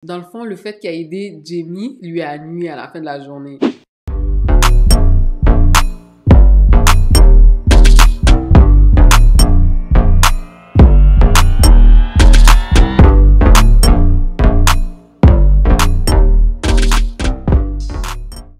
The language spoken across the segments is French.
Dans le fond, le fait qu'il a aidé Jamie lui a nui à la fin de la journée.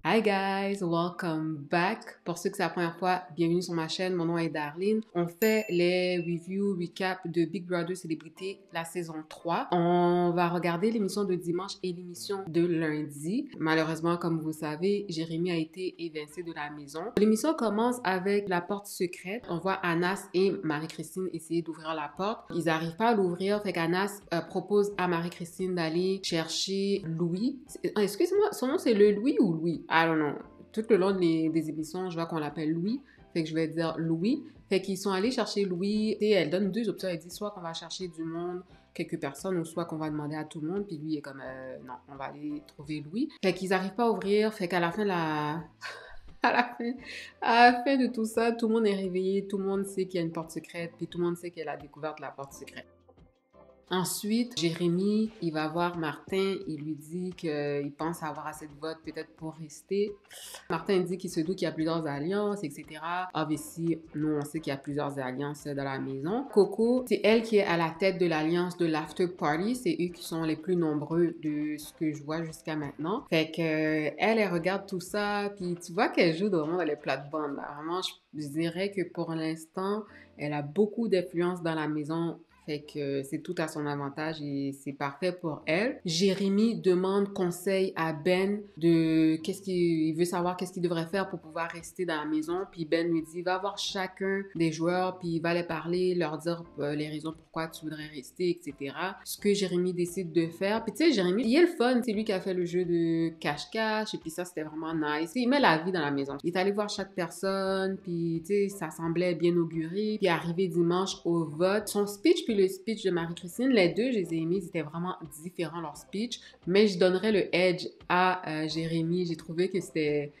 Hi guys, welcome back. Pour ceux que c'est la première fois, bienvenue sur ma chaîne. Mon nom est Darlene. On fait les reviews, recap de Big Brother Célébrité, la saison 3. On va regarder l'émission de dimanche et l'émission de lundi. Malheureusement, comme vous savez, Jérémy a été évincé de la maison. L'émission commence avec la porte secrète. On voit Anas et Marie-Christine essayer d'ouvrir la porte. Ils n'arrivent pas à l'ouvrir, fait qu'Anas propose à Marie-Christine d'aller chercher Louis. Excusez-moi, son nom c'est le Louis ou Louis? I don't know. Tout le long des émissions, je vois qu'on l'appelle Louis. Fait que je vais dire Louis. Fait qu'ils sont allés chercher Louis. Et elle donne deux options. Elle dit soit qu'on va chercher du monde, quelques personnes, ou soit qu'on va demander à tout le monde. Puis lui est comme, non, on va aller trouver Louis. Fait qu'ils n'arrivent pas à ouvrir. Fait qu'à la fin, à la fin de tout ça, tout le monde est réveillé. Tout le monde sait qu'il y a une porte secrète. Puis tout le monde sait qu'elle a découvert la porte secrète. Ensuite, Jérémy, il va voir Martin, il lui dit qu'il pense avoir assez de votes peut-être pour rester. Martin dit qu'il se doute qu'il y a plusieurs alliances, etc. Obviously, nous, on sait qu'il y a plusieurs alliances dans la maison. Coco, c'est elle qui est à la tête de l'alliance de l'After Party. C'est eux qui sont les plus nombreux de ce que je vois jusqu'à maintenant. Fait que elle regarde tout ça, puis tu vois qu'elle joue vraiment dans les plates-bandes. Vraiment, je dirais que pour l'instant, elle a beaucoup d'influence dans la maison. Fait que c'est tout à son avantage et c'est parfait pour elle. Jérémy demande conseil à Ben de il veut savoir qu'est-ce qu'il devrait faire pour pouvoir rester dans la maison. Puis Ben lui dit, va voir chacun des joueurs, puis il va les parler, leur dire les raisons pourquoi tu voudrais rester, etc. Ce que Jérémy décide de faire. Puis tu sais, Jérémy, il est le fun. C'est lui qui a fait le jeu de cache-cache et puis ça, c'était vraiment nice. Il met la vie dans la maison. Il est allé voir chaque personne, puis tu sais, ça semblait bien auguré. Puis arrivé dimanche au vote, son speech puis le speech de Marie-Christine, les deux, je les ai aimés, ils étaient vraiment différents leur speech, mais je donnerais le edge à Jérémy. J'ai trouvé que c'était,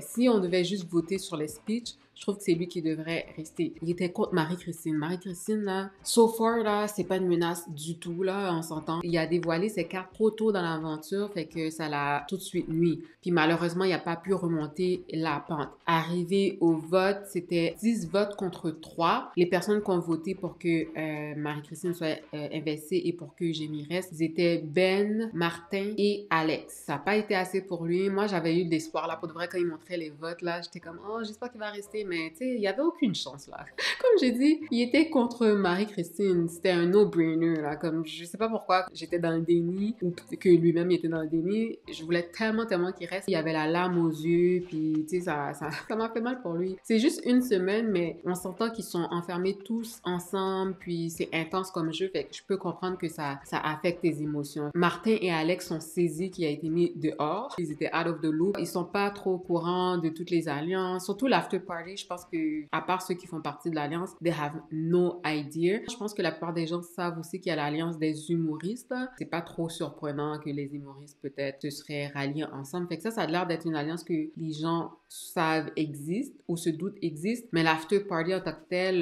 si on devait juste voter sur les speeches, je trouve que c'est lui qui devrait rester. Il était contre Marie-Christine. Marie-Christine, là, so far, là, c'est pas une menace du tout, là, on s'entend. Il a dévoilé ses cartes trop tôt dans l'aventure, fait que ça l'a tout de suite nuit. Puis malheureusement, il n'a pas pu remonter la pente. Arrivé au vote, c'était 10 votes contre 3. Les personnes qui ont voté pour que Marie-Christine soit investie et pour que Jérémy reste, ils étaient Ben, Martin et Alex. Ça n'a pas été assez pour lui. Moi, j'avais eu de l'espoir, là, pour de vrai, quand il montrait les votes, là, j'étais comme, oh, j'espère qu'il va rester, mais tu sais, il n'y avait aucune chance, là. Comme j'ai dit, il était contre Marie-Christine. C'était un no-brainer, là. Comme, je sais pas pourquoi j'étais dans le déni ou que lui-même il était dans le déni. Je voulais tellement qu'il reste. Il y avait la larme aux yeux, puis tu sais, ça m'a fait mal pour lui. C'est juste une semaine, mais on s'entend qu'ils sont enfermés tous ensemble, puis c'est intense comme jeu, fait que je peux comprendre que ça affecte tes émotions. Martin et Alex sont saisis qu'il a été mis dehors. Ils étaient out of the loop. Ils sont pas trop au courant de toutes les alliances, surtout l'after party. Je pense que, à part ceux qui font partie de l'alliance, they have no idea. Je pense que la plupart des gens savent aussi qu'il y a l'alliance des humoristes. C'est pas trop surprenant que les humoristes peut-être se seraient ralliés ensemble. Fait que ça a l'air d'être une alliance que les gens savent existe ou se doutent existe, mais l'after party en tant que tel,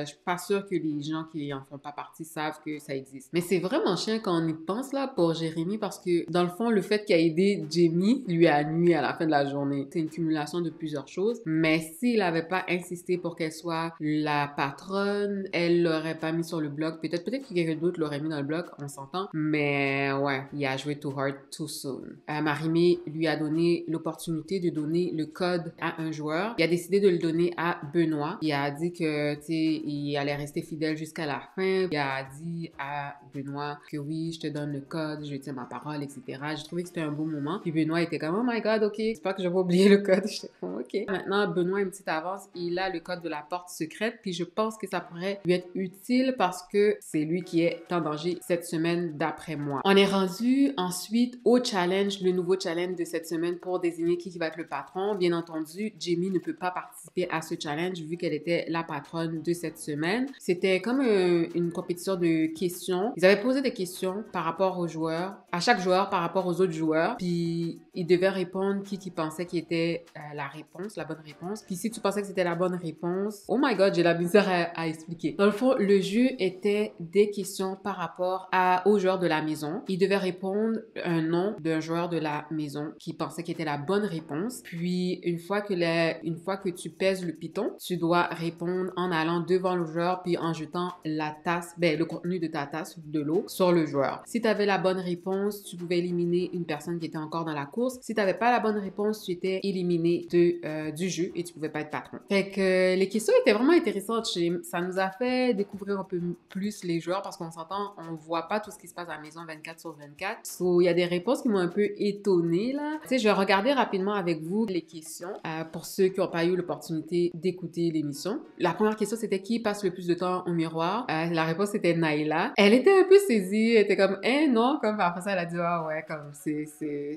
je suis pas sûre que les gens qui en font pas partie savent que ça existe. Mais c'est vraiment chiant quand on y pense là pour Jérémy parce que dans le fond, le fait qu'il a aidé Jamie lui a nui à la fin de la journée. C'est une cumulation de plusieurs choses, mais s'il avait pas insisté pour qu'elle soit la patronne, elle l'aurait pas mis sur le blog. Peut-être que quelqu'un d'autre l'aurait mis dans le blog, on s'entend, mais ouais, il a joué too hard too soon. Marie-Mé lui a donné l'opportunité de donner le code à un joueur. Il a décidé de le donner à Benoît. Il a dit que, tu sais, il allait rester fidèle jusqu'à la fin. Il a dit à Benoît que oui, je te donne le code, je tiens ma parole, etc. J'ai trouvé que c'était un beau moment. Puis Benoît était comme, oh my god, ok, j'espère que je vais pas oublier le code. J'étais comme, ok. Maintenant, Benoît a une petite avance. Il a le code de la porte secrète. Puis je pense que ça pourrait lui être utile parce que c'est lui qui est en danger cette semaine d'après moi. On est rendu ensuite au challenge, le nouveau challenge de cette semaine pour désigner qui va être le patron. Bien entendu, Jamie ne peut pas participer à ce challenge vu qu'elle était la patronne de cette semaine. C'était comme une compétition de questions. Ils avaient posé des questions par rapport aux joueurs, à chaque joueur par rapport aux autres joueurs, puis ils devaient répondre qui pensait qui qui était la réponse, la bonne réponse. Puis si tu pensais que c'était la bonne réponse, oh my god, j'ai la misère à expliquer. Dans le fond, le jeu était des questions par rapport aux joueurs de la maison. Ils devaient répondre un nom d'un joueur de la maison qui pensait qu'il était la bonne réponse. Puis une fois que tu pèses le piton, tu dois répondre en allant devant le joueur puis en jetant la tasse, le contenu de ta tasse de l'eau sur le joueur. Si tu avais la bonne réponse, tu pouvais éliminer une personne qui était encore dans la course. Si tu n'avais pas la bonne réponse, tu étais éliminé du jeu et tu pouvais pas être patron. Fait que les questions étaient vraiment intéressantes. Ça nous a fait découvrir un peu plus les joueurs parce qu'on s'entend, on voit pas tout ce qui se passe à la maison 24/24. So, il y a des réponses qui m'ont un peu étonnée là. Tu sais, je vais regarder rapidement avec vous les questions pour ceux qui n'ont pas eu l'opportunité d'écouter l'émission. La première question, c'était qui passe le plus de temps au miroir? La réponse était Naila. Elle était un peu saisie. Elle était comme, non, comme après ça, elle a dit, ah ouais, comme c'est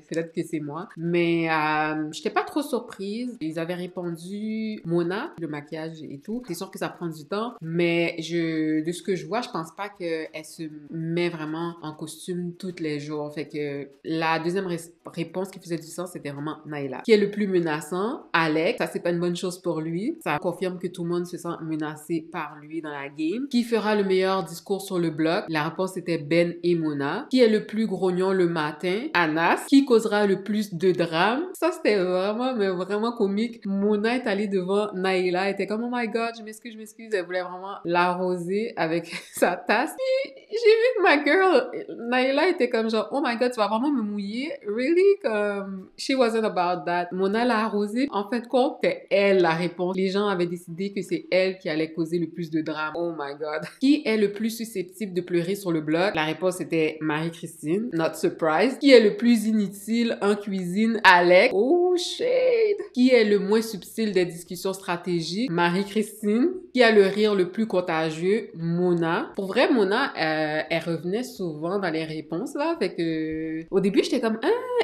peut-être que c'est moi. Mais j'étais pas trop surprise. Ils avaient répondu Mona, le maquillage et tout. C'est sûr que ça prend du temps, mais de ce que je vois, je pense pas qu'elle se met vraiment en costume tous les jours. Fait que la deuxième réponse qui faisait du sens, c'était vraiment Naila. Qui est le plus menaçant? Alex. Ça, c'est pas une bonne chose pour lui. Ça confirme que tout le monde se sent menacé par lui dans la game. Qui fera le meilleur discours sur le bloc? La réponse était Ben et Mona. Qui est le plus grognon le matin? Anas. Qui causera le plus de drame? Ça, c'était vraiment comique. Mona est allée devant Naila. Elle était comme, oh my god, je m'excuse. Elle voulait vraiment l'arroser avec sa tasse. Puis, j'ai vu que ma girl, Naila, était comme genre, oh my god, tu vas vraiment me mouiller? Really? Comme, she wasn't about that. Mona l'a arrosée. En fin de compte, c'est elle la réponse. Les gens avaient décidé que c'est elle qui allait causer le plus de drame. Oh my god. Qui est le plus susceptible de pleurer sur le bloc? La réponse était Marie-Christine. Not surprised. Qui est le plus inutile en cuisine? Alex. Oh shade. Qui est le moins subtil des discussions stratégiques? Marie-Christine. Qui a le rire le plus contagieux? Mona. Pour vrai, Mona, elle revenait souvent dans les réponses, là. Fait que, au début, j'étais comme,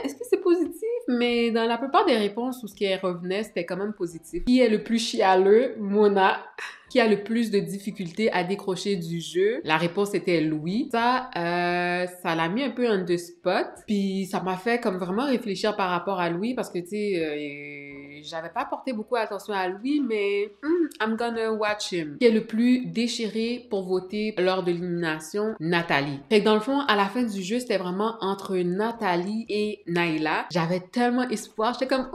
est-ce que c'est positif? Mais dans la plupart des réponses où ce qui revenait, c'était quand même positif. Qui est le plus chialeux? Mona. Qui a le plus de difficultés à décrocher du jeu? La réponse était Louis. Ça l'a mis un peu on the spot. Puis ça m'a fait comme vraiment réfléchir par rapport à Louis parce que, tu sais, j'avais pas porté beaucoup attention à Louis, mais I'm gonna watch him. Qui est le plus déchiré pour voter lors de l'élimination? Nathalie. Fait que dans le fond, à la fin du jeu, c'était vraiment entre Nathalie et Naila. J'avais tellement espoir. J'étais comme,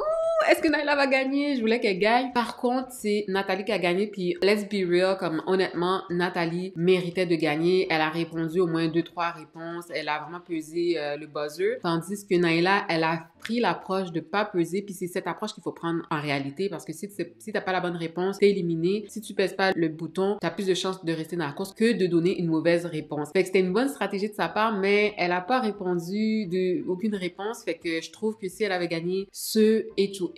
est-ce que Naila va gagner? Je voulais qu'elle gagne. Par contre, c'est Nathalie qui a gagné. Puis, let's be real, comme honnêtement, Nathalie méritait de gagner. Elle a répondu au moins 2-3 réponses. Elle a vraiment pesé le buzzer. Tandis que Naila, elle a pris l'approche de pas peser. Puis, c'est cette approche qu'il faut prendre en réalité. Parce que si t'as pas la bonne réponse, t'es éliminé. Si tu pèses pas le bouton, t'as plus de chances de rester dans la course que de donner une mauvaise réponse. Fait que c'était une bonne stratégie de sa part, mais elle a pas répondu aucune réponse. Fait que je trouve que si elle avait gagné ce H2H,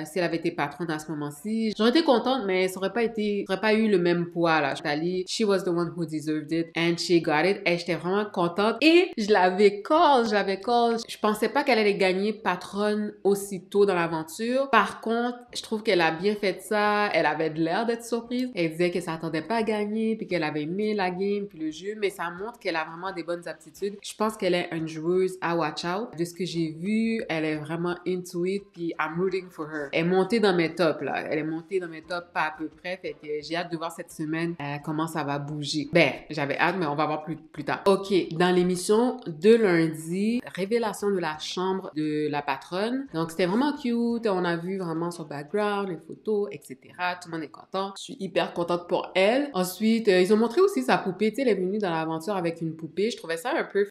si elle avait été patronne à ce moment-ci, j'aurais été contente, mais ça aurait pas eu le même poids, là. Nathalie, she was the one who deserved it, and she got it, et j'étais vraiment contente, et je l'avais call. Je pensais pas qu'elle allait gagner patronne aussitôt dans l'aventure. Par contre, je trouve qu'elle a bien fait ça, elle avait de l'air d'être surprise, elle disait qu'elle s'attendait pas à gagner, puis qu'elle avait aimé la game, puis le jeu, mais ça montre qu'elle a vraiment des bonnes aptitudes. Je pense qu'elle est une joueuse à watch out. De ce que j'ai vu, elle est vraiment into it, puis I'm rooting for her. Elle est montée dans mes tops, là. Elle est montée dans mes tops pas à peu près, fait que j'ai hâte de voir cette semaine comment ça va bouger. J'avais hâte, mais on va voir plus tard. OK, dans l'émission de lundi, révélation de la chambre de la patronne. Donc, c'était vraiment cute. On a vu vraiment son background, les photos, etc. Tout le monde est content. Je suis hyper contente pour elle. Ensuite, ils ont montré aussi sa poupée. Tu sais, elle est venue dans l'aventure avec une poupée. Je trouvais ça un peu...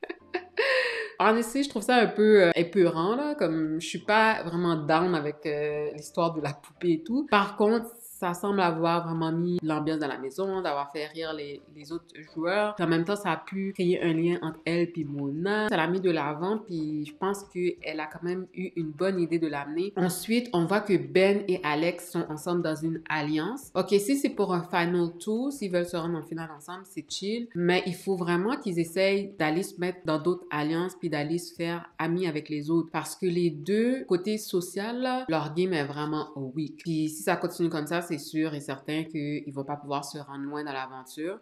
Honnêtement, je trouve ça un peu épeurant, là, comme je suis pas vraiment down avec l'histoire de la poupée et tout. Par contre, ça semble avoir vraiment mis l'ambiance dans la maison, d'avoir fait rire les autres joueurs. Puis en même temps, ça a pu créer un lien entre elle et Mona. Ça l'a mis de l'avant, puis je pense qu'elle a quand même eu une bonne idée de l'amener. Ensuite, on voit que Ben et Alex sont ensemble dans une alliance. OK, si c'est pour un Final 2, s'ils veulent se rendre en finale ensemble, c'est chill. Mais il faut vraiment qu'ils essayent d'aller se mettre dans d'autres alliances puis d'aller se faire amis avec les autres. Parce que les deux, côté social, là, leur game est vraiment weak. Puis si ça continue comme ça c'est sûr et certain qu'ils vont pas pouvoir se rendre loin dans l'aventure.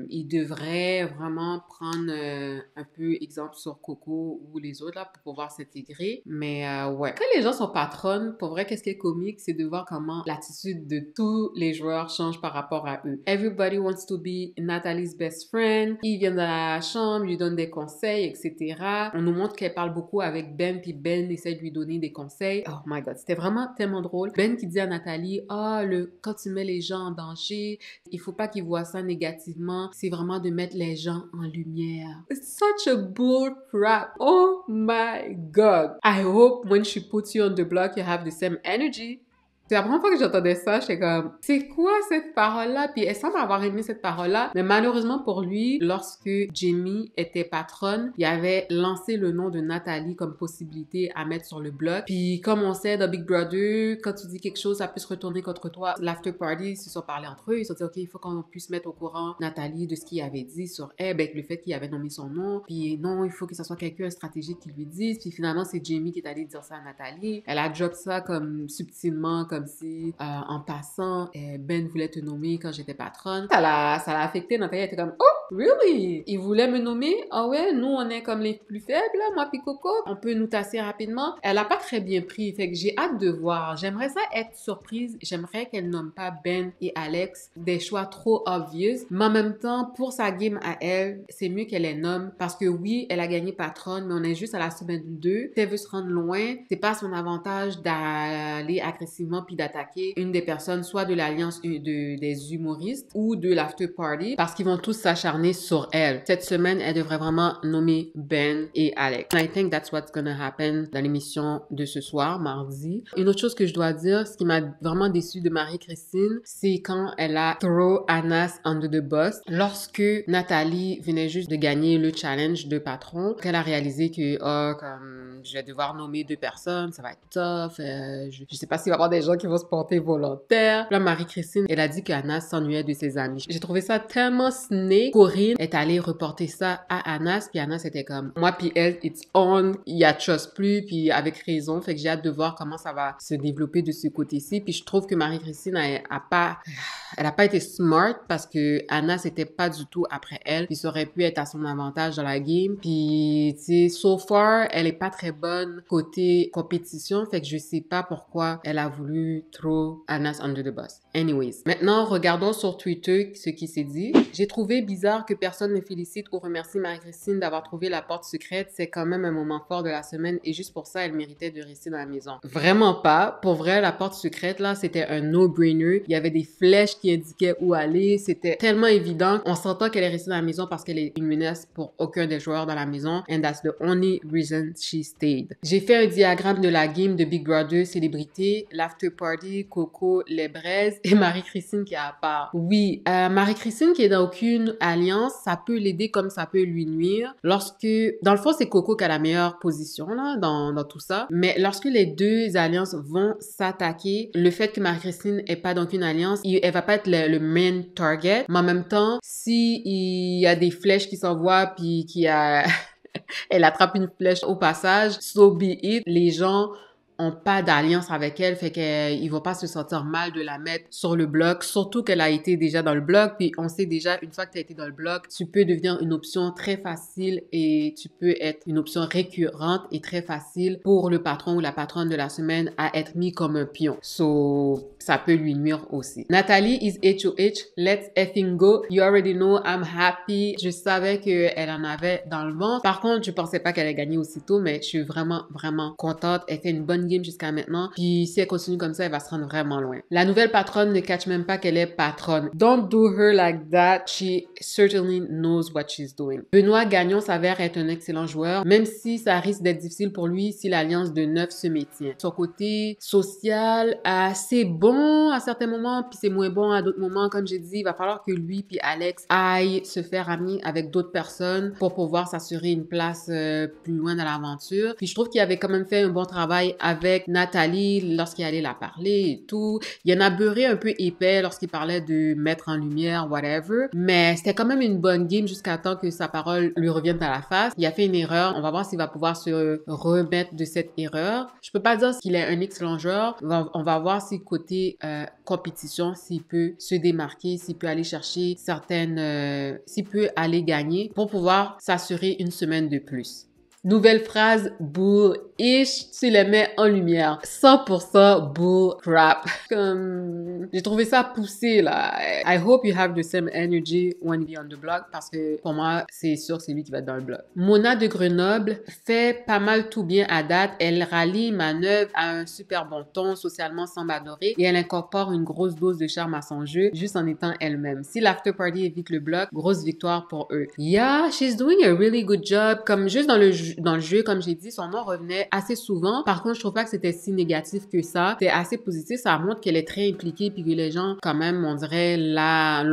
Ils devraient vraiment prendre un peu exemple sur Coco ou les autres là pour pouvoir s'intégrer. Mais ouais, quand les gens sont patronnes, pour vrai, qu'est-ce qui est comique, c'est de voir comment l'attitude de tous les joueurs change par rapport à eux. Everybody wants to be Nathalie's best friend. Ils viennent dans la chambre, lui donnent des conseils, etc. On nous montre qu'elle parle beaucoup avec Ben, puis Ben essaie de lui donner des conseils. Oh my god, c'était vraiment tellement drôle. Ben qui dit à Nathalie, quand tu mets les gens en danger, il faut pas qu'ils voient ça négativement. C'est vraiment de mettre les gens en lumière. It's such a bull crap. Oh my god. I hope when she puts you on the block, you have the same energy. C'est la première fois que j'entendais ça, j'étais comme, c'est quoi cette parole-là? Puis elle semble avoir aimé cette parole-là, mais malheureusement pour lui, lorsque Jamie était patronne, il avait lancé le nom de Nathalie comme possibilité à mettre sur le bloc. Puis comme on sait dans Big Brother, quand tu dis quelque chose, ça peut se retourner contre toi. L'after party, ils se sont parlé entre eux, ils se sont dit, OK, il faut qu'on puisse mettre au courant Nathalie de ce qu'il avait dit sur elle, le fait qu'il avait nommé son nom. Puis non, il faut que ce soit quelqu'un stratégique qui lui dise. Puis finalement, c'est Jamie qui est allé dire ça à Nathalie. Elle a drop ça comme subtilement, comme si, en passant, Ben voulait te nommer quand j'étais patronne. Ça l'a affecté. Nathalie était comme, oh, really? Il voulait me nommer? Ah ouais, nous, on est comme les plus faibles, là, moi pis Coco. On peut nous tasser rapidement. Elle a pas très bien pris. Fait que j'ai hâte de voir. J'aimerais ça être surprise. J'aimerais qu'elle nomme pas Ben et Alex des choix trop obvious. Mais en même temps, pour sa game à elle, c'est mieux qu'elle les nomme parce que oui, elle a gagné patronne, mais on est juste à la semaine 2. Si elle veut se rendre loin, c'est pas son avantage d'aller agressivement puis d'attaquer une des personnes, soit de l'alliance des humoristes ou de l'after party, parce qu'ils vont tous s'acharner sur elle. Cette semaine, elle devrait vraiment nommer Ben et Alex. I think that's what's gonna happen dans l'émission de ce soir, mardi. Une autre chose que je dois dire, ce qui m'a vraiment déçue de Marie-Christine, c'est quand elle a throw Anas under the bus. Lorsque Nathalie venait juste de gagner le challenge de patron, qu'elle a réalisé que, comme je vais devoir nommer 2 personnes, ça va être tough, je sais pas s'il va y avoir des gens qui vont se porter volontaires. Là, Marie-Christine, elle a dit qu'Anas s'ennuyait de ses amis. J'ai trouvé ça tellement snake. Corinne est allée reporter ça à Anas, puis Anas était comme, moi puis elle, it's on, il y a trust plus, puis avec raison, fait que j'ai hâte de voir comment ça va se développer de ce côté-ci, puis je trouve que Marie-Christine elle a pas été smart parce que Anas c'était pas du tout après elle, puis ça aurait pu être à son avantage dans la game, puis tu sais, so far, elle est pas très bonne côté compétition, fait que je sais pas pourquoi elle a voulu throw Anas under the bus. Anyways, maintenant, regardons sur Twitter ce qui s'est dit. J'ai trouvé bizarre que personne ne félicite ou remercie Marie-Christine d'avoir trouvé la porte secrète. C'est quand même un moment fort de la semaine et juste pour ça, elle méritait de rester dans la maison. Vraiment pas. Pour vrai, la porte secrète, là, c'était un no-brainer. Il y avait des flèches qui indiquaient où aller. C'était tellement évident. On s'entend qu'elle est restée dans la maison parce qu'elle est une menace pour aucun des joueurs dans la maison. And that's the only reason she stayed. J'ai fait un diagramme de la game de Big Brother célébrité, l'after party, Coco, les braises et Marie-Christine qui est à part. Oui, Marie-Christine qui est dans aucune alliance, ça peut l'aider comme ça peut lui nuire. Lorsque, dans le fond, c'est Coco qui a la meilleure position là dans tout ça. Mais lorsque les 2 alliances vont s'attaquer, le fait que Marie-Christine est pas dans aucune alliance, elle va pas être le main target. Mais en même temps, si il y a des flèches qui s'envoient puis elle attrape une flèche au passage, so be it. Les gens ont pas d'alliance avec elle, fait qu'ils vont pas se sentir mal de la mettre sur le bloc, surtout qu'elle a été déjà dans le bloc, puis on sait déjà, une fois que tu as été dans le bloc, tu peux devenir une option très facile et tu peux être une option récurrente et très facile pour le patron ou la patronne de la semaine à être mis comme un pion. So, ça peut lui nuire aussi. Nathalie is HOH, let's effing go. You already know I'm happy. Je savais qu'elle en avait dans le ventre. Par contre, je pensais pas qu'elle allait gagner aussitôt, mais je suis vraiment, vraiment contente. Elle fait une bonne game jusqu'à maintenant. Puis si elle continue comme ça, elle va se rendre vraiment loin. La nouvelle patronne ne catch même pas qu'elle est patronne. Don't do her like that. She certainly knows what she's doing. Benoît Gagnon s'avère être un excellent joueur, même si ça risque d'être difficile pour lui si l'alliance de 9 se maintient. Son côté social, assez bon à certains moments, puis c'est moins bon à d'autres moments. Comme j'ai dit, il va falloir que lui puis Alex aillent se faire amis avec d'autres personnes pour pouvoir s'assurer une place plus loin dans l'aventure. Puis je trouve qu'il avait quand même fait un bon travail avec avec Nathalie lorsqu'il allait la parler et tout. Il y en a beurré un peu épais lorsqu'il parlait de mettre en lumière, whatever. Mais c'était quand même une bonne game jusqu'à temps que sa parole lui revienne à la face. Il a fait une erreur. On va voir s'il va pouvoir se remettre de cette erreur. Je peux pas dire qu'il est un excellent joueur. On va voir si côté compétition, s'il peut se démarquer, s'il peut aller chercher s'il peut aller gagner pour pouvoir s'assurer une semaine de plus. Nouvelle phrase, bullish, tu les mets en lumière. 100% bull crap. Comme, j'ai trouvé ça poussé, là. I hope you have the same energy when you be on the block, parce que pour moi, c'est sûr, c'est lui qui va être dans le bloc. Mona de Grenoble fait pas mal tout bien à date. Elle rallie, manœuvre, a un super bon ton, socialement semble adorer, et elle incorpore une grosse dose de charme à son jeu, juste en étant elle-même. Si l'after party évite le bloc, grosse victoire pour eux. Yeah, she's doing a really good job. Comme juste dans le jeu, comme j'ai dit, son nom revenait assez souvent. Par contre, je trouve pas que c'était si négatif que ça. C'était assez positif. Ça montre qu'elle est très impliquée puis que les gens, quand même, on dirait, la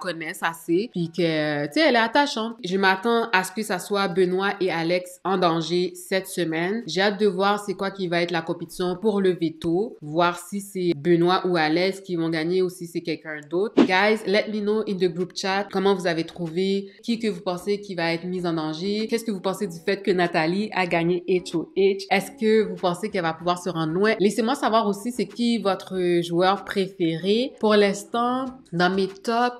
connaissent assez. Puis que, tu sais, elle est attachante. Je m'attends à ce que ça soit Benoît et Alex en danger cette semaine. J'ai hâte de voir c'est quoi qui va être la compétition pour le veto. Voir si c'est Benoît ou Alex qui vont gagner ou si c'est quelqu'un d'autre. Guys, let me know in the group chat comment vous avez trouvé, qui que vous pensez qui va être mis en danger. Qu'est-ce que vous pensez du fait que Nathalie a gagné HOH? Est-ce que vous pensez qu'elle va pouvoir se rendre loin? Laissez-moi savoir aussi c'est qui votre joueur préféré. Pour l'instant, dans mes tops,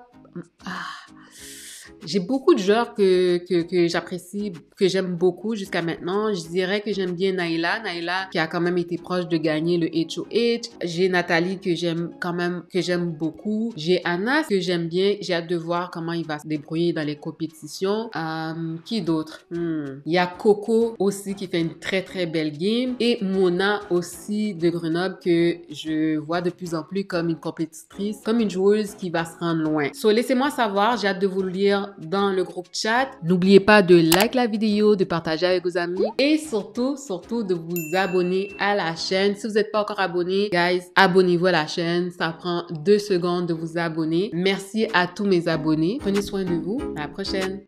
j'ai beaucoup de joueurs que j'apprécie, que j'aime beaucoup jusqu'à maintenant. Je dirais que j'aime bien Naila qui a quand même été proche de gagner le HOH. J'ai Nathalie que j'aime beaucoup. J'ai Anna que j'aime bien. J'ai hâte de voir comment il va se débrouiller dans les compétitions. Qui d'autre? Il y a Coco aussi qui fait une très très belle game. Et Mona aussi de Grenoble que je vois de plus en plus comme une compétitrice, comme une joueuse qui va se rendre loin. So, laissez-moi savoir. J'ai hâte de vous le lire dans le groupe chat. N'oubliez pas de like la vidéo, de partager avec vos amis et surtout de vous abonner à la chaîne. Si vous n'êtes pas encore abonné, guys, abonnez-vous à la chaîne. Ça prend 2 secondes de vous abonner. Merci à tous mes abonnés. Prenez soin de vous. À la prochaine.